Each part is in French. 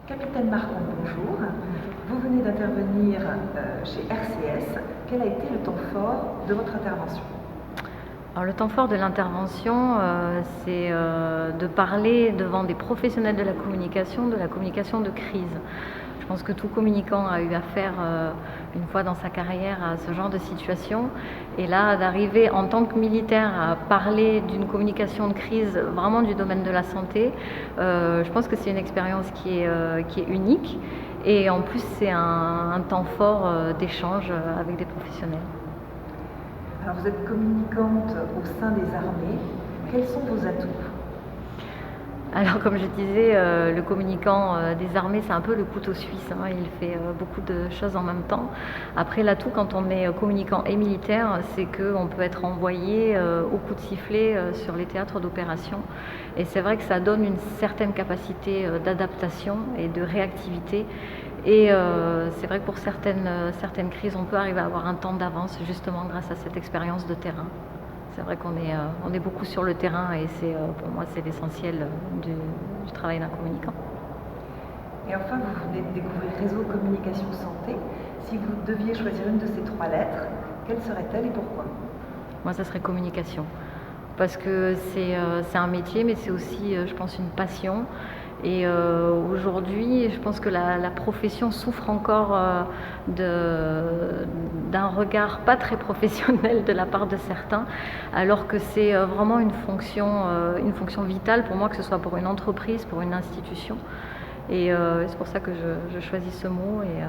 Capitaine Marcon, bonjour. Vous venez d'intervenir chez RCS. Quel a été le temps fort de votre intervention? Alors, le temps fort de l'intervention, c'est de parler devant des professionnels de la communication de crise. Je pense que tout communicant a eu affaire une fois dans sa carrière à ce genre de situation. Et là, d'arriver en tant que militaire à parler d'une communication de crise vraiment du domaine de la santé, je pense que c'est une expérience qui est unique. Et en plus, c'est un temps fort d'échange avec des professionnels. Alors, vous êtes communicante au sein des armées. Quels sont vos atouts? Alors, comme je disais, le communicant des armées, c'est un peu le couteau suisse, hein. Il fait beaucoup de choses en même temps. Après, l'atout quand on est communicant et militaire, c'est qu'on peut être envoyé au coup de sifflet sur les théâtres d'opération. Et c'est vrai que ça donne une certaine capacité d'adaptation et de réactivité. Et c'est vrai que pour certaines crises, on peut arriver à avoir un temps d'avance justement grâce à cette expérience de terrain. C'est vrai qu'on est beaucoup sur le terrain et pour moi, c'est l'essentiel du travail d'un communicant. Et enfin, vous venez de découvrir Réseau Communication Santé. Si vous deviez choisir une de ces 3 lettres, quelle serait-elle et pourquoi? Moi, ça serait communication. Parce que c'est un métier, mais c'est aussi, je pense, une passion. Et aujourd'hui, je pense que la profession souffre encore d'un regard pas très professionnel de la part de certains, alors que c'est vraiment une fonction vitale pour moi, que ce soit pour une entreprise, pour une institution. Et c'est pour ça que je choisis ce mot. Et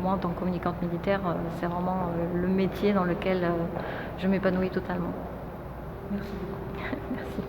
moi, en tant que communicante militaire, c'est vraiment le métier dans lequel je m'épanouis totalement. Merci beaucoup. Merci.